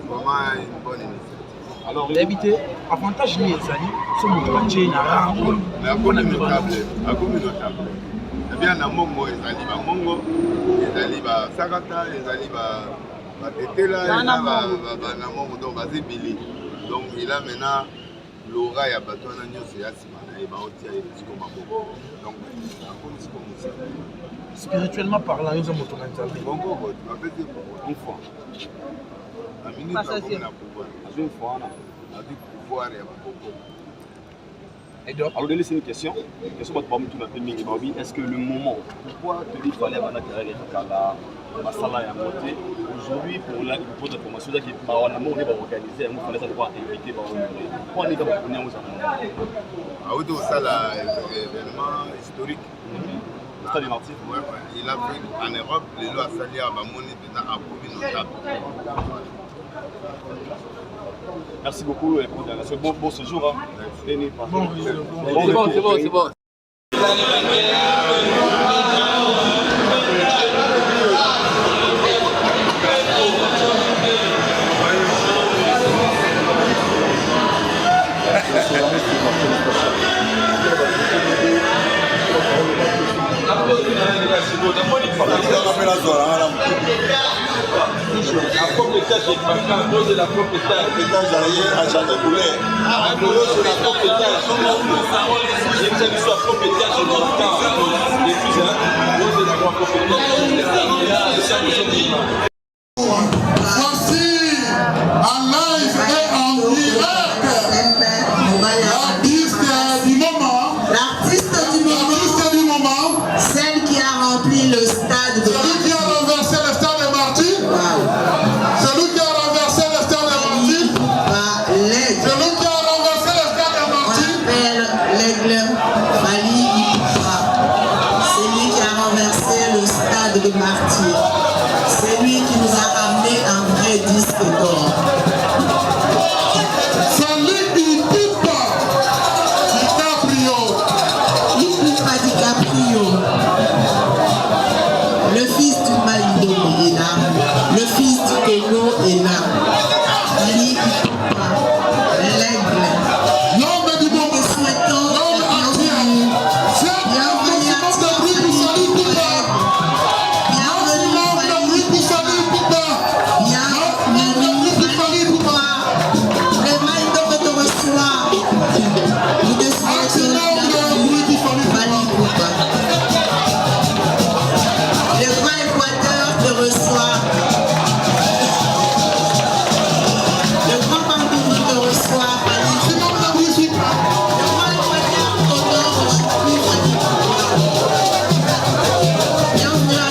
vraiment une bonne initiative. Alors, d'habiter, avantage lié, Zali, c'est mon budget, mais à quoi notable. Eh bien, na mongo, ezali ba mongo, ezali ba sakata, ezali ba tetela, na mongo, donc basé Billy. Donc il a maintenant l'aura ya bato na nyonso ya sima na ba otia etiko maboko. Donc c'est comme ça. Spirituellement parlant, ils ont mon tour d'intérêt. Bongo, tu vas faire une fois. La minute va comme la pouvoir. Une fois, on a dit pouvoir et beaucoup. Alors, c'est une question. Est-ce que le moment, pourquoi te dire qu'il fallait avoir la carrière de Masala et à monter aujourd'hui pour la formation qui est organisée, il fallait savoir inviter. Pourquoi on est dans le premier ah oui, ça, l'événement historique. Le stade des Martyrs. Ouais, il a fait en Europe, les lois salières à Bamoni, maintenant à Bobi notable. Merci beaucoup pour ce bon séjour. Bon, c'est bon. La propriétaire, j'ai pas à cause de la propriétaire. À Jean de Boulet. À cause de la propriétaire, j'ai fait du soit propriétaire, j'ai mon temps. Les fils, à cause de la propriétaire. Voici en live et en direct l'artiste du moment, celle qui a rempli le stade de celui qui a renversé le stade de Martyrs, celui qui a renversé le stade de Martyrs, celui qui a renversé le stade de Martyrs, on appelle l'aigle Bali Ipupa. C'est lui qui a renversé le stade de Martyrs. C'est lui qui nous a amené un vrai disque d'or. Le fils du Malido est là, le fils du Congo est là. Ali Ipupa, l'aigle. l'homme du monde, Nous souhaitons l'homme entier. bienvenue à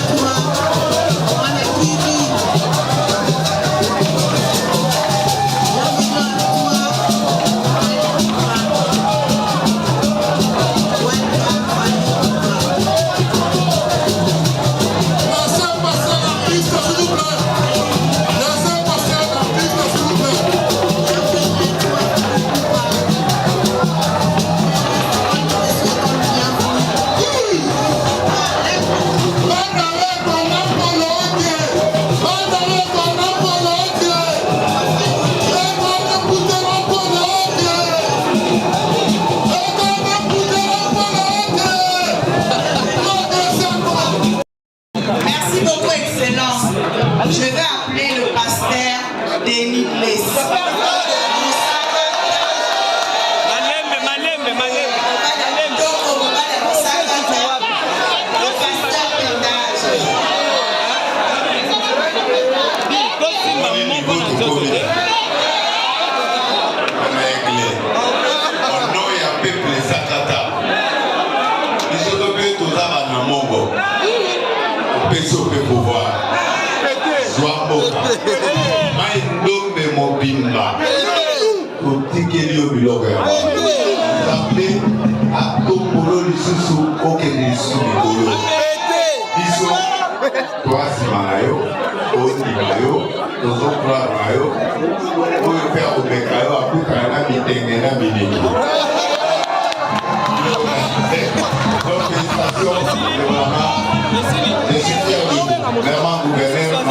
Vraiment, gouverneur,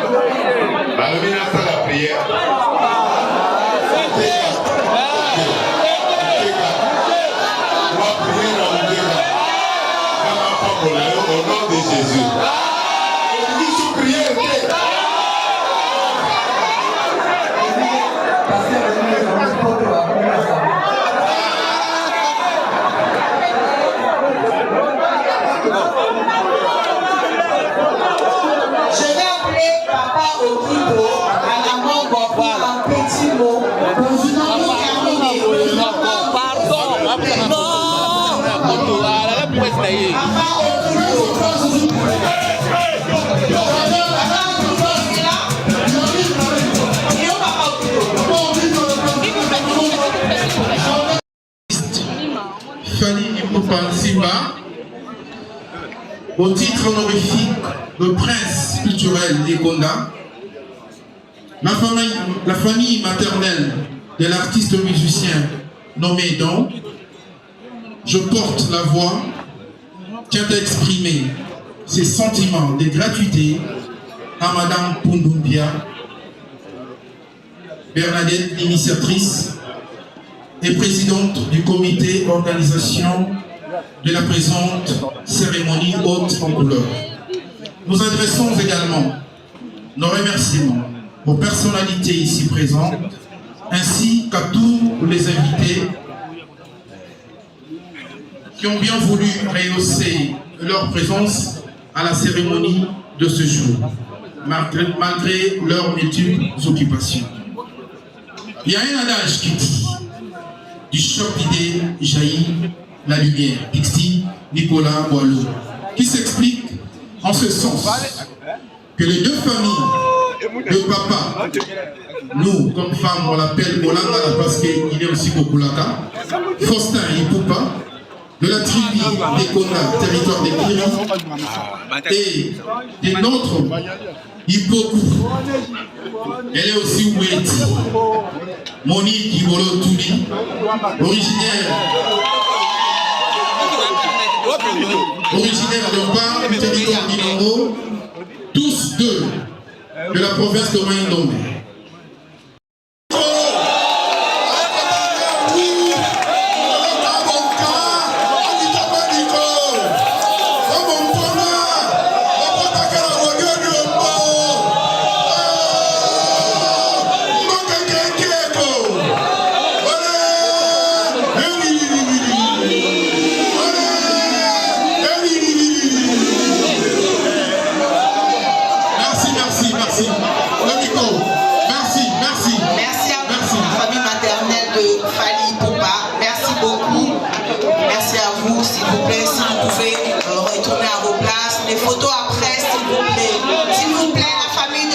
balobi nasala prière au nom de Jésus. Je vais appeler Papa Okibo à la mort pour un petit mot. Fali Ipupa Nsimba, au titre honorifique de prince culturel d'Ekonda, la famille maternelle de l'artiste musicien nommé Don, je porte la voix, tient à exprimer ses sentiments de gratuité à Madame Pundumbia, Bernadette, l'initiatrice et présidente du comité d'organisation de la présente cérémonie haute en couleur. Nous adressons également nos remerciements aux personnalités ici présentes, ainsi qu'à tous les invités qui ont bien voulu rehausser leur présence à la cérémonie de ce jour, malgré leurs multiples occupations. Il y a un adage qui dit: du choc d'idées jaillit la lumière. Dixit Nicolas Boileau, qui s'explique en ce sens que les deux familles de papa, nous comme femmes on l'appelle Olanga parce qu'il est aussi Kokulaka, Faustin Ipupa, de la tribu d'Ekona, territoire des Kiri, et des nôtres Ipoku. Elle est aussi Oueti, Monique Ibolo Touli, originaire de Bar, du territoire d'Inongo, tous deux de la province de Maïndombe. Les photos après, s'il vous plaît. S'il vous plaît, la famille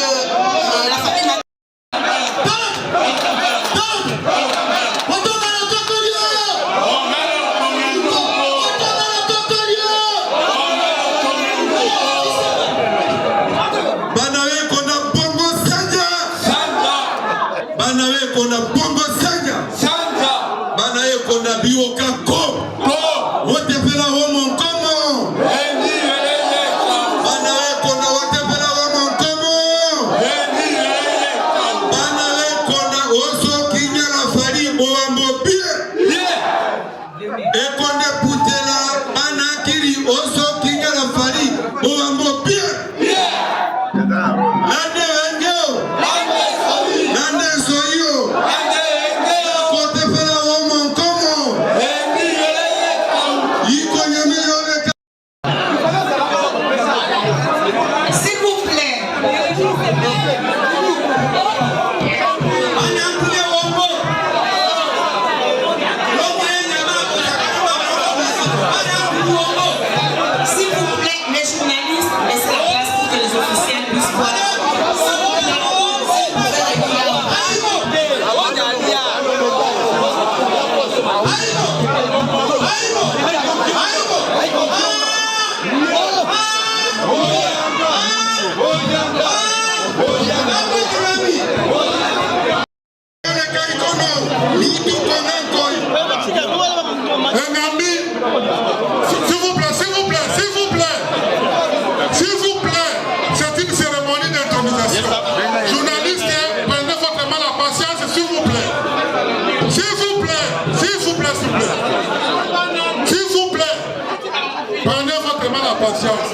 patience.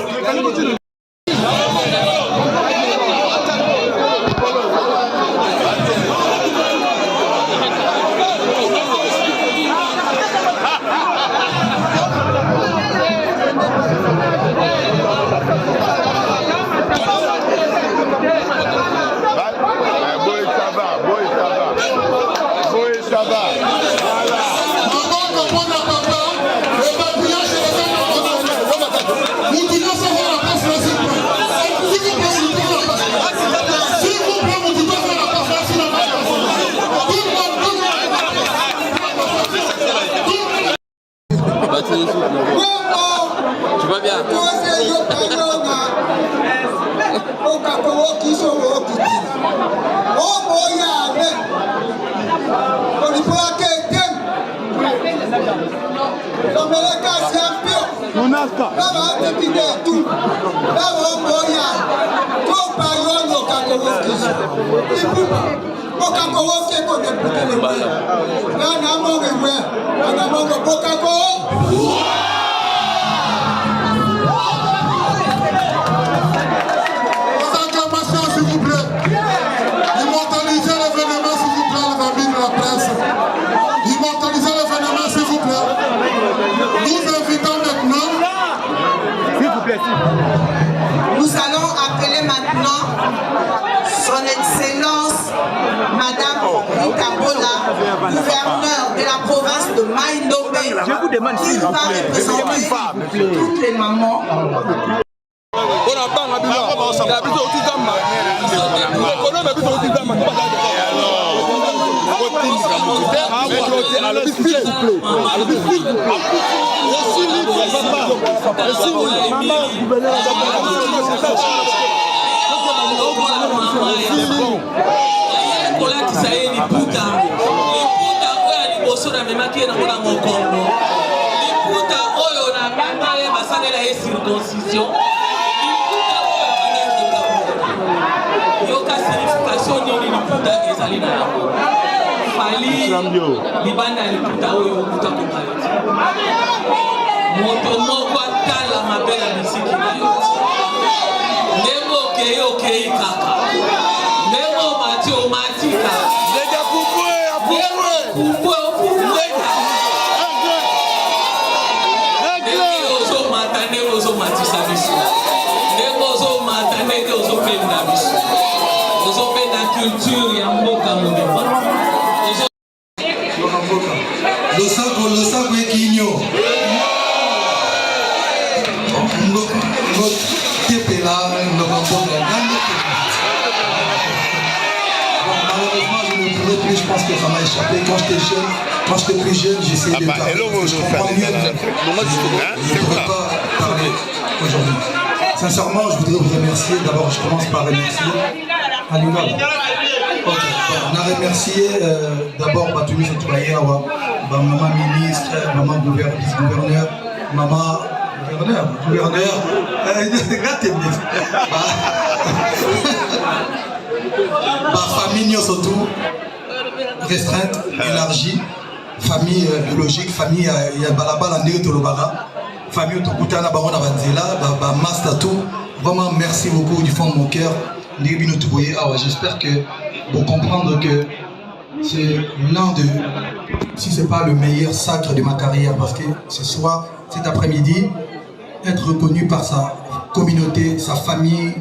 Tu vas bien? S'il vous plaît, immortalisez l'événement, s'il vous plaît, les amis de la presse. Immortalisez l'événement, s'il vous plaît. Nous invitons maintenant. S'il vous plaît. Nous allons appeler maintenant son Excellence Madame Rita Bola, gouverneure de la province de Maï-Ndombe. Je vous demande s'il vous plaît. Représenter toutes les mamans. libanda liputa oyo okuta kokaloti moto moko atala mabe na misiki na yo ndenge okei okei kaka ndenge omati omati kaka ndenge okupwe okupweka ndenge ozomata ndenge ozomatisa biso ndenge ozomata ndenge ozopenda biso ozopenda culture ya mboka mobimba. Losako ekinyo tepela malheureusement je ne pouvais plus, je pense que ça m'a échappé. Quand j'étais plus jeune, j'essayais de parler. Je comprends mieux, je ne pourrais pas parler aujourd'hui. Sincèrement, je voudrais vous remercier. D'abord, je commence par remercier Aluna. On a remercié d'abord Batumi Setouayawa, maman ministre, maman vice-gouverneur, maman gouverneur, famille surtout restreinte, élargie, famille biologique, famille Balabala Tolobara, famille Tokutana Barona Banzela, Master tout. Vraiment merci beaucoup du fond de mon cœur. J'espère que pour comprendre que c'est l'un de, si c'est pas le meilleur sacre de ma carrière, parce que ce soir, cet après-midi, être reconnu par sa communauté, sa famille,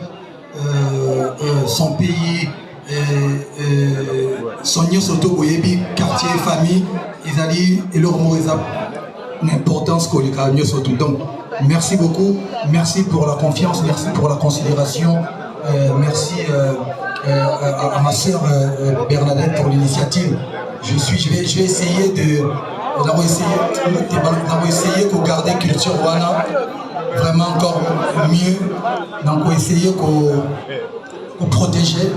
son pays, son Nyosoto Boyebi, quartier, famille, Isali et leur mot une importance qu'on les a Nyosoto. Donc, merci beaucoup, merci pour la confiance, merci pour la considération, merci à ma sœur Bernadette pour l'initiative. Je vais essayer de essayer garder culture wana vraiment encore mieux, donc essayer de protéger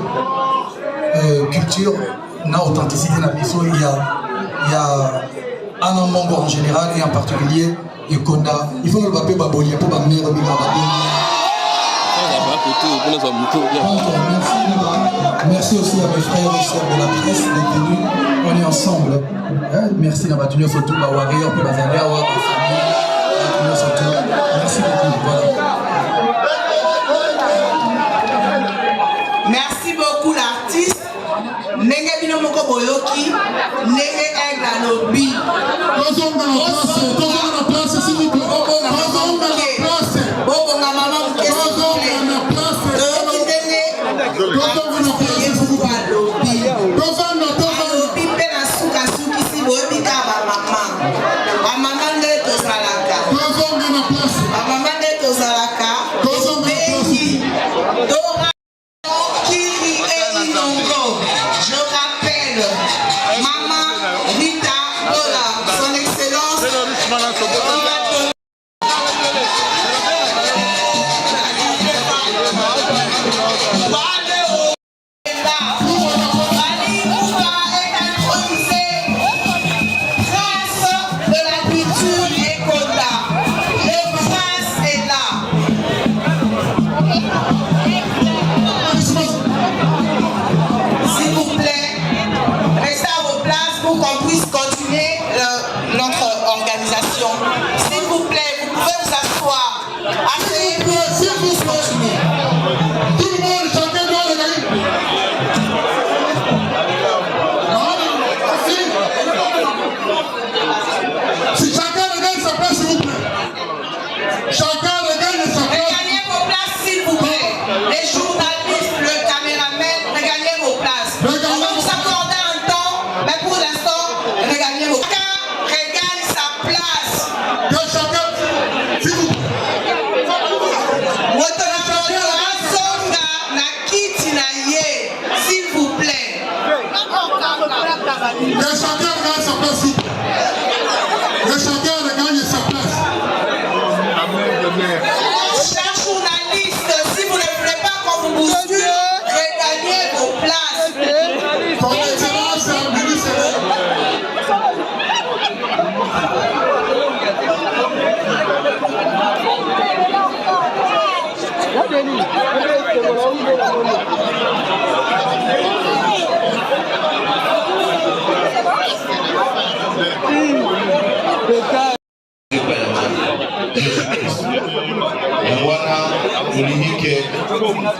culture na authenticité na biso. Il y a un mongo en général et en particulier et qu'on a il faut le papier baboli pour ba mère merci aussi à mes frères et sœurs de la presse d'être venus. On est ensemble. Merci à Batunier Sotou, Bawari, on peut basaler à Waka, merci beaucoup. Voilà.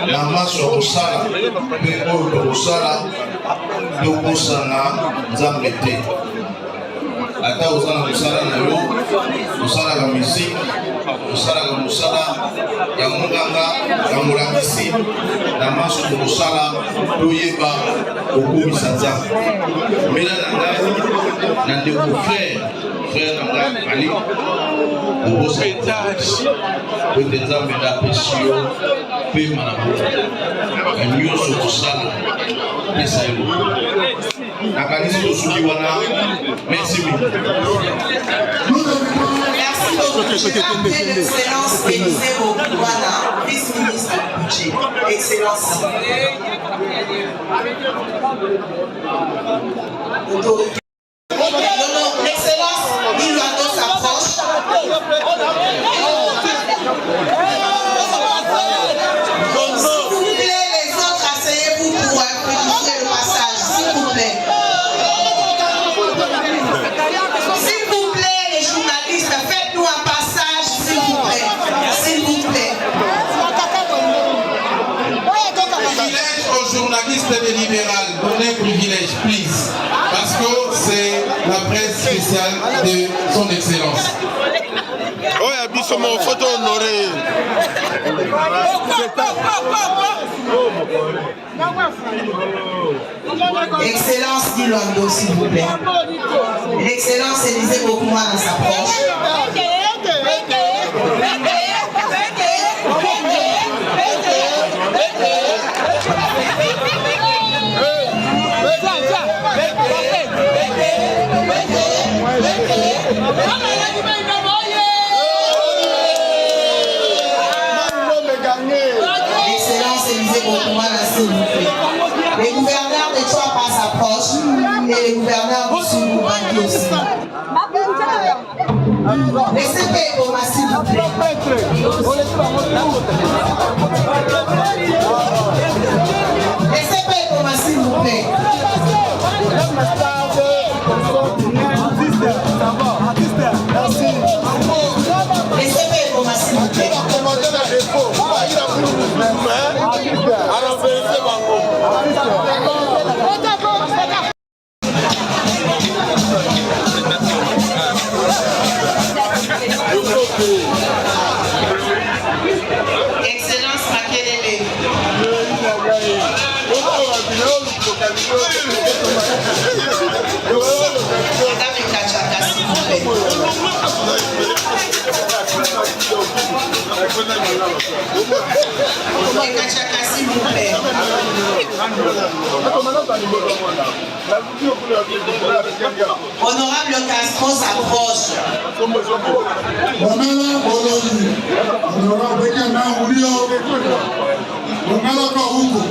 na maso kosala pe oyo kosala tokosana nzambe te ata ozala mosala na yo osalaka musike osalaka mosala ya monganga ya molakisi na maso kosala toyeba okumisa nzambe mbela na ngai na ndeko frère na ngai ali obosa ete nzambe ndapesi yo pema na ya nyonso kosala pesa yo nakanisi tosuki wana merci beaucoup. Merci beaucoup. Excellence Élisée Bokouana, vice-ministre du budget. Excellence. Excellence, il doit nous s'approche. S'il vous plaît, les autres, asseyez-vous pour fluidifier le passage. S'il vous plaît. S'il vous plaît, les journalistes, faites-nous un passage, s'il vous plaît. S'il vous plaît. Privilège aux journalistes des libérales. Donnez privilège, please. Parce que c'est la presse spéciale de son excellence. Oh, il y a mon photo honoré. Excellence Dilondo, s'il vous plaît. L'excellence Élisée Bokouana s'approche. Excellence Élisée Bokouana, s'il vous plaît. Les gouverneurs de Tchouapa s'approchent et les gouverneurs du Sud Bandi aussi. Laissez payer pour moi, s'il vous plaît. Laissez payer pour moi, s'il vous plaît. Laissez payer pour moi, s'il vous plaît. Excellence Makelele. s'il vous plaît. Honorable Castro s'approche. Honorable Bekana Ulio, Honorable Kahuko.